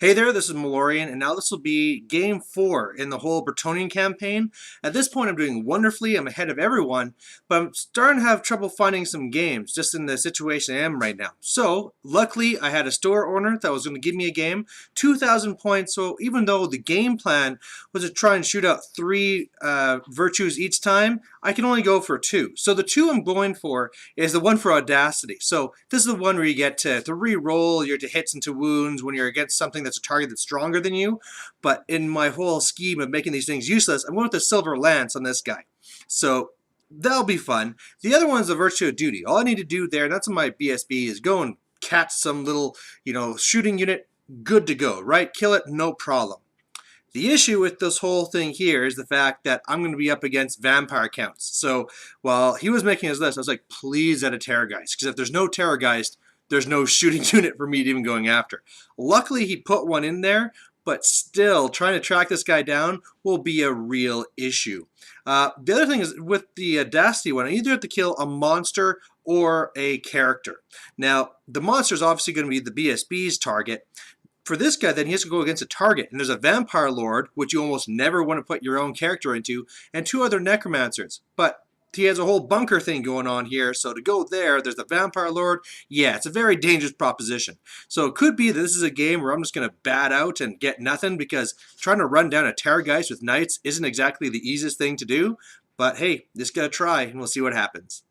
Hey there, this is Malorian, and now this will be game 4 in the whole Bretonnian campaign. At this point, I'm doing wonderfully. I'm ahead of everyone, but I'm starting to have trouble finding some games just in the situation I am right now. So, luckily, I had a store owner that was going to give me a game, 2,000 points. So, even though the game plan was to try and shoot out 3 virtues each time, I can only go for 2. So, the 2 I'm going for is the one for Audacity. So, this is the one where you get to re-roll your hits into wounds when you're against something that's a target that's stronger than you. But in my whole scheme of making these things useless, I'm going with the Silver Lance on this guy. So that'll be fun. The other one is the Virtue of Duty. All I need to do there, and that's on my BSB, is go and catch some little, shooting unit. Good to go, right? Kill it, no problem. The issue with this whole thing here is the fact that I'm going to be up against vampire counts. So while he was making his list, I was like, please add a Terrorgeist. Because if there's no Terrorgeist, there's no shooting unit for me to even going after. Luckily, he put one in there, but still, trying to track this guy down will be a real issue. The other thing is, with the Audacity one, I either have to kill a monster or a character. Now, the monster is obviously going to be the BSB's target. For this guy, then he has to go against a target. And there's a Vampire Lord, which you almost never want to put your own character into, and 2 other Necromancers. But he has a whole bunker thing going on here, so to go there's the Vampire Lord. Yeah, it's a very dangerous proposition. So it could be that this is a game where I'm just going to bat out and get nothing, because trying to run down a Terrorgeist with Knights isn't exactly the easiest thing to do. But hey, just gotta try, and we'll see what happens.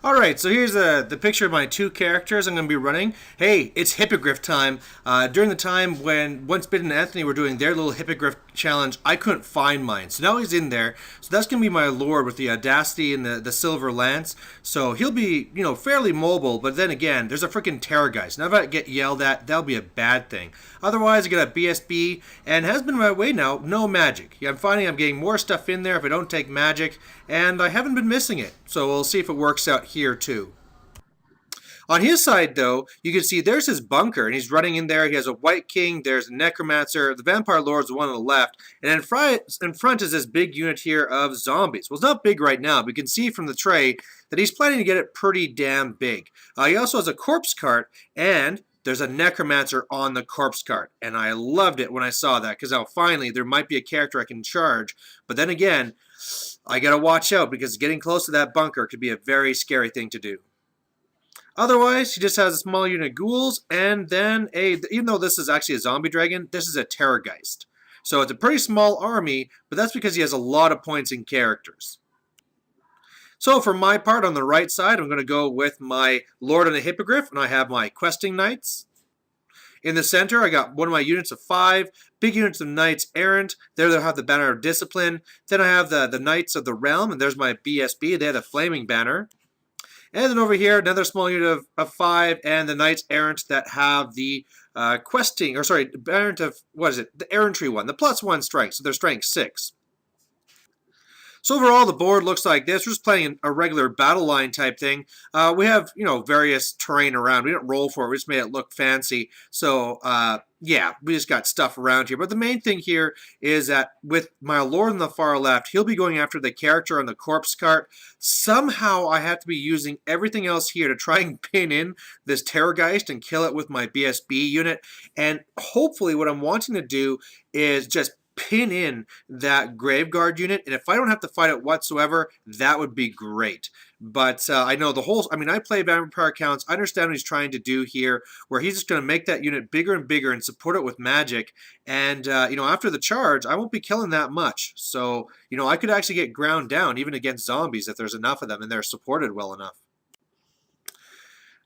Alright, so here's the picture of my 2 characters I'm going to be running. Hey, it's Hippogriff time. During the time when Once Bitten and Anthony were doing their little Hippogriff challenge, I couldn't find mine. So now he's in there. So that's going to be my Lord with the Audacity and the Silver Lance. So he'll be, fairly mobile, but then again, there's a freaking Terrorgeist. Now if I get yelled at, that'll be a bad thing. Otherwise, I get a BSB, and has been my way now, no magic. I'm finding I'm getting more stuff in there if I don't take magic, and I haven't been missing it. So we'll see if it works out here too. On his side, though, you can see there's his bunker, and he's running in there. He has a White King, there's a Necromancer, the Vampire Lord's the one on the left, and in front is this big unit here of zombies. Well, it's not big right now, but you can see from the tray that he's planning to get it pretty damn big. He also has a corpse cart, and there's a Necromancer on the corpse cart, and I loved it when I saw that, because now finally there might be a character I can charge, but then again, I gotta watch out, because getting close to that bunker could be a very scary thing to do. Otherwise, he just has a small unit of ghouls, and then even though this is actually a zombie dragon, this is a Terrorgeist. So it's a pretty small army, but that's because he has a lot of points in characters. So for my part, on the right side, I'm going to go with my Lord and the Hippogriff, and I have my Questing Knights. In the center, I got one of my units of 5, big units of Knights Errant. There they'll have the Banner of Discipline. Then I have the Knights of the Realm, and there's my BSB. They have the Flaming Banner. And then over here, another small unit of 5, and the Knights Errant that have the Errant of, the Errantry one, the +1 strength, so they're strength 6. So overall, the board looks like this. We're just playing a regular battle line type thing. We have, various terrain around. We didn't roll for it. We just made it look fancy. So, yeah, we just got stuff around here. But the main thing here is that with my Lord on the far left, he'll be going after the character on the corpse cart. Somehow I have to be using everything else here to try and pin in this Terrorgeist and kill it with my BSB unit. And hopefully what I'm wanting to do is just pin in that Graveguard unit, and if I don't have to fight it whatsoever, that would be great. But I know I play Vampire Counts. I understand what he's trying to do here, where he's just going to make that unit bigger and bigger and support it with magic. And, after the charge, I won't be killing that much. So, I could actually get ground down even against zombies if there's enough of them and they're supported well enough.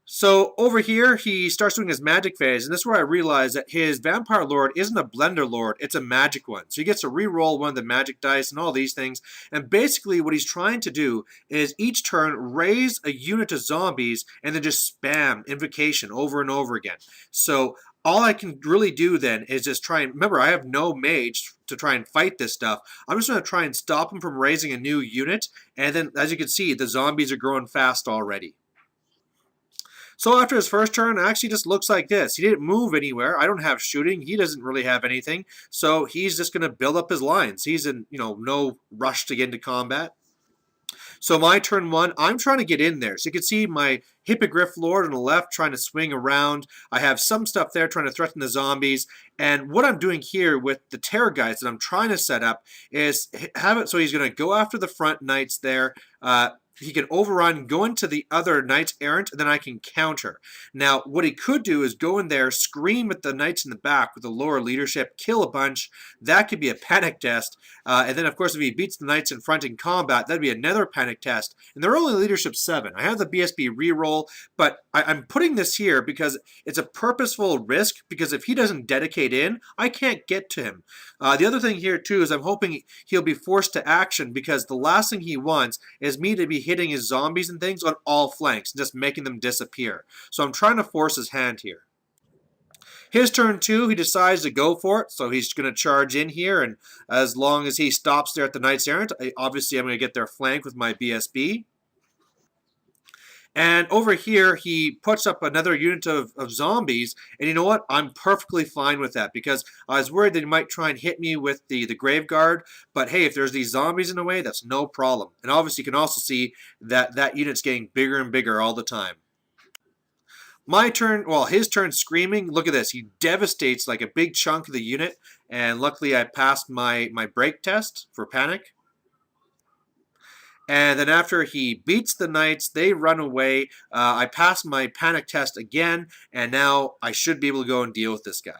So over here, he starts doing his magic phase, and this is where I realize that his Vampire Lord isn't a Blender Lord, it's a magic one. So he gets to re-roll one of the magic dice and all these things, and basically what he's trying to do is each turn raise a unit of zombies and then just spam Invocation over and over again. So all I can really do then is just try and, remember, I have no mage to try and fight this stuff. I'm just going to try and stop him from raising a new unit, and then as you can see, the zombies are growing fast already. So after his first turn, it actually just looks like this. He didn't move anywhere. I don't have shooting. He doesn't really have anything. So he's just going to build up his lines. He's in, no rush to get into combat. So my turn one, I'm trying to get in there. So you can see my Hippogriff Lord on the left trying to swing around. I have some stuff there trying to threaten the zombies. And what I'm doing here with the Terror Guides that I'm trying to set up is have it so he's going to go after the front knights there. He can overrun, go into the other knights errant, and then I can counter. Now, what he could do is go in there, scream at the knights in the back with the lower leadership, kill a bunch. That could be a panic test. And then, of course, if he beats the knights in front in combat, that'd be another panic test. And they're only leadership 7. I have the BSB reroll, but I'm putting this here because it's a purposeful risk, because if he doesn't dedicate in, I can't get to him. The other thing here, too, is I'm hoping he'll be forced to action, because the last thing he wants is me to be hitting his zombies and things on all flanks and just making them disappear. So I'm trying to force his hand here. His turn 2, he decides to go for it, so he's going to charge in here, and as long as he stops there at the Knights Errant, obviously I'm going to get their flank with my BSB. And over here, he puts up another unit of zombies. And you know what? I'm perfectly fine with that, because I was worried that he might try and hit me with the Grave Guard. But hey, if there's these zombies in the way, that's no problem. And obviously, you can also see that that unit's getting bigger and bigger all the time. My turn, well, his turn screaming. Look at this. He devastates like a big chunk of the unit. And luckily, I passed my break test for panic. And then after he beats the knights, they run away. I pass my panic test again, and now I should be able to go and deal with this guy.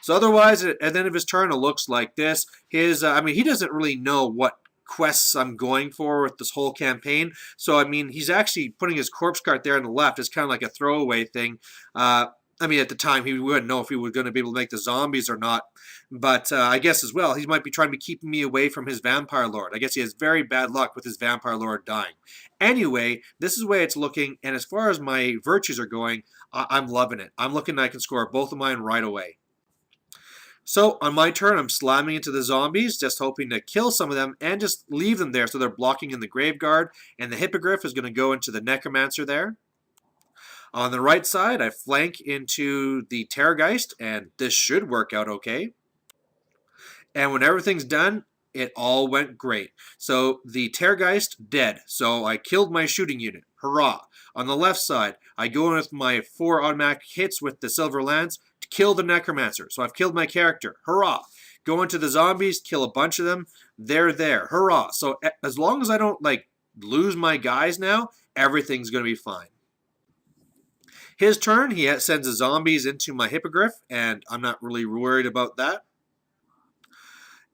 So otherwise, at the end of his turn, it looks like this. He doesn't really know what quests I'm going for with this whole campaign. So, he's actually putting his corpse cart there on the left. It's kind of like a throwaway thing. At the time, he wouldn't know if he was going to be able to make the zombies or not. But I guess as well, he might be trying to be keeping me away from his Vampire Lord. I guess he has very bad luck with his Vampire Lord dying. Anyway, this is the way it's looking. And as far as my virtues are going, I'm loving it. I'm looking I can score both of mine right away. So on my turn, I'm slamming into the zombies, just hoping to kill some of them and just leave them there so they're blocking in the Grave Guard. And the Hippogriff is going to go into the Necromancer there. On the right side, I flank into the Terrorgeist, and this should work out okay. And when everything's done, it all went great. So the Terrorgeist, dead. So I killed my shooting unit. Hurrah. On the left side, I go in with my 4 automatic hits with the Silver Lance to kill the Necromancer. So I've killed my character. Hurrah. Go into the zombies, kill a bunch of them. They're there. Hurrah. So as long as I don't, lose my guys now, everything's going to be fine. His turn, he sends the zombies into my Hippogriff, and I'm not really worried about that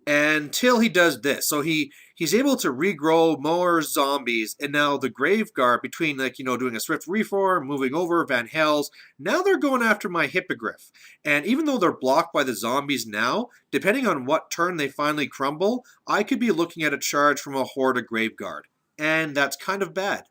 until he does this. So he's able to regrow more zombies, and now the Grave Guard, between doing a Swift Reform, moving over Van Hels, now they're going after my Hippogriff. And even though they're blocked by the zombies now, depending on what turn they finally crumble, I could be looking at a charge from a horde of Grave Guard, and that's kind of bad.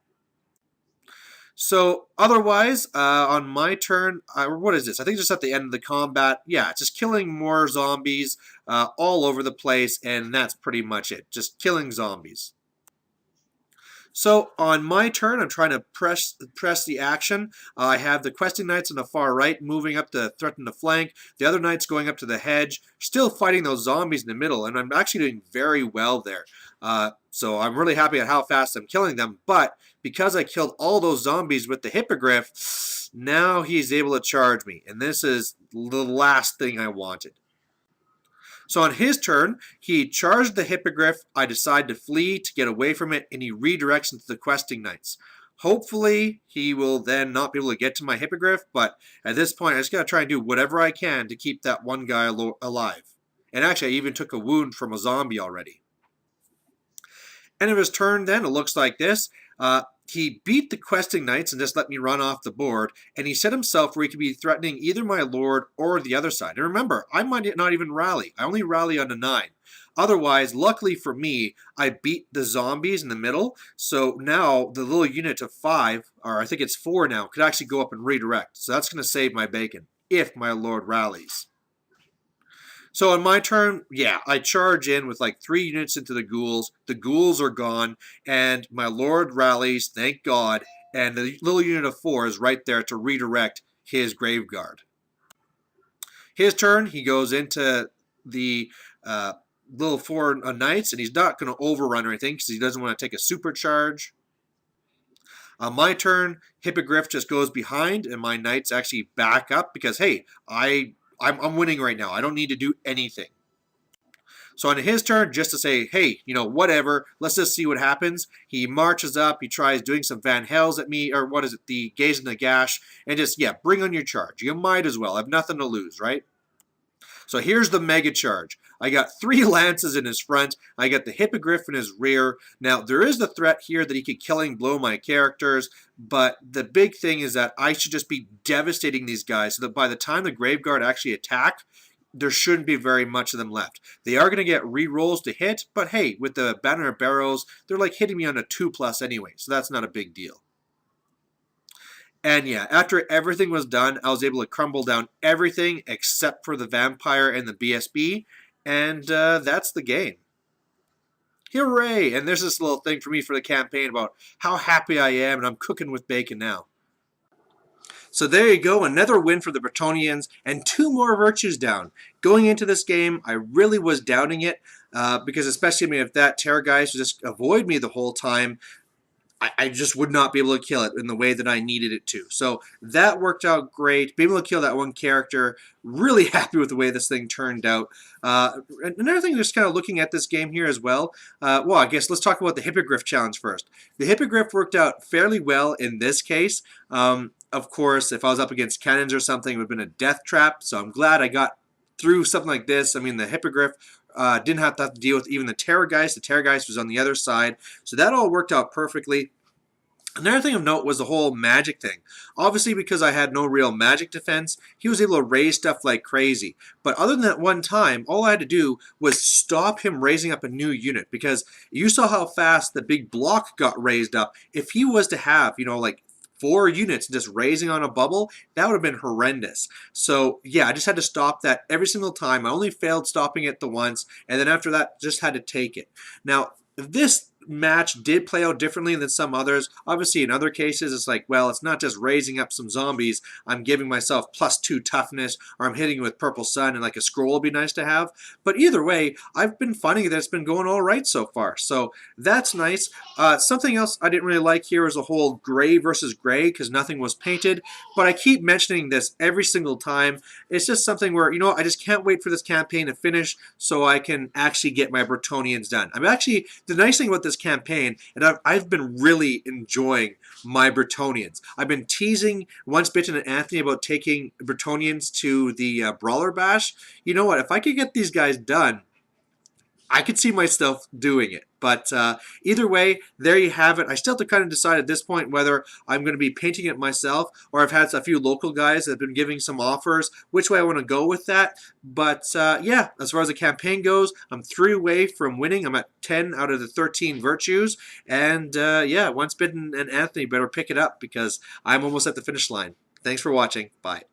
So otherwise, on my turn, what is this? I think just at the end of the combat, yeah, just killing more zombies all over the place, and that's pretty much it. Just killing zombies. So on my turn, I'm trying to press the action. I have the questing knights on the far right moving up to threaten the flank. The other knights going up to the hedge, still fighting those zombies in the middle, and I'm actually doing very well there. So I'm really happy at how fast I'm killing them, but because I killed all those zombies with the Hippogriff, now he's able to charge me, and this is the last thing I wanted. So on his turn, he charged the Hippogriff. I decide to flee to get away from it, and he redirects into the questing knights. Hopefully, he will then not be able to get to my Hippogriff, but at this point, I just got to try and do whatever I can to keep that one guy alive. And actually, I even took a wound from a zombie already. End of his turn then, it looks like this. He beat the questing knights and just let me run off the board, and he set himself where he could be threatening either my lord or the other side. And remember, I might not even rally. I only rally on a 9. Otherwise, luckily for me, I beat the zombies in the middle, so now the little unit of 5, or I think it's 4 now, could actually go up and redirect. So that's going to save my bacon, if my lord rallies. So on my turn, yeah, I charge in with like 3 units into the ghouls. The ghouls are gone, and my lord rallies, thank God, and the little unit of 4 is right there to redirect his graveguard. His turn, he goes into the little 4 knights, and he's not going to overrun or anything because he doesn't want to take a supercharge. On my turn, Hippogriff just goes behind, and my knights actually back up because, hey, I'm winning right now. I don't need to do anything. So on his turn, just to say, hey, whatever, let's just see what happens. He marches up, he tries doing some Van Hels at me, or what is it, the Gaze in the Gash, and just, yeah, bring on your charge. You might as well. I have nothing to lose, right? So here's the mega charge. I got 3 lances in his front. I got the Hippogriff in his rear. Now, there is the threat here that he could killing blow my characters, but the big thing is that I should just be devastating these guys so that by the time the Graveguard actually attack, there shouldn't be very much of them left. They are going to get re-rolls to hit, but hey, with the Banner of Barrows, they're like hitting me on a 2+ anyway, so that's not a big deal. And yeah, after everything was done, I was able to crumble down everything except for the Vampire and the BSB, and that's the game. Hooray! And there's this little thing for me for the campaign about how happy I am, and I'm cooking with bacon now. So there you go, another win for the Bretonnians, and 2 more virtues down. Going into this game, I really was doubting it, because especially if that Terrorgeist would just avoid me the whole time, I just would not be able to kill it in the way that I needed it to. So that worked out great. Being able to kill that one character, really happy with the way this thing turned out. Another thing, just kind of looking at this game here as well, well, I guess let's talk about the Hippogriff challenge first. The Hippogriff worked out fairly well in this case. Of course, if I was up against cannons or something, it would have been a death trap, so I'm glad I got through something like this. I mean, the Hippogriff didn't have to deal with even the Terrorgeist. The Terrorgeist was on the other side, so that all worked out perfectly. Another thing of note was the whole magic thing. Obviously, because I had no real magic defense, he was able to raise stuff like crazy. But other than that one time, all I had to do was stop him raising up a new unit, because you saw how fast the big block got raised up. If he was to have, like 4 units just raising on a bubble, that would have been horrendous. So yeah, I just had to stop that every single time. I only failed stopping it the once, and then after that, just had to take it. Now, this match did play out differently than some others. Obviously, in other cases, it's like, well, it's not just raising up some zombies. I'm giving myself +2 toughness, or I'm hitting with Purple Sun, and like a scroll would be nice to have. But either way, I've been finding that it's been going all right so far. So that's nice. Something else I didn't really like here is the whole gray versus gray, because nothing was painted. But I keep mentioning this every single time. It's just something where, I just can't wait for this campaign to finish so I can actually get my Bretonnians done. I'm actually, the nice thing about this campaign, and I've been really enjoying my Bretonnians. I've been teasing Once Bitten and Anthony about taking Bretonnians to the Brawler Bash. You know what? If I could get these guys done, I could see myself doing it. But either way, there you have it. I still have to kind of decide at this point whether I'm going to be painting it myself, or I've had a few local guys that have been giving some offers, which way I want to go with that. But yeah, as far as the campaign goes, I'm 3 away from winning. I'm at 10 out of the 13 virtues. And yeah, Once Bitten and Anthony better pick it up, because I'm almost at the finish line. Thanks for watching. Bye.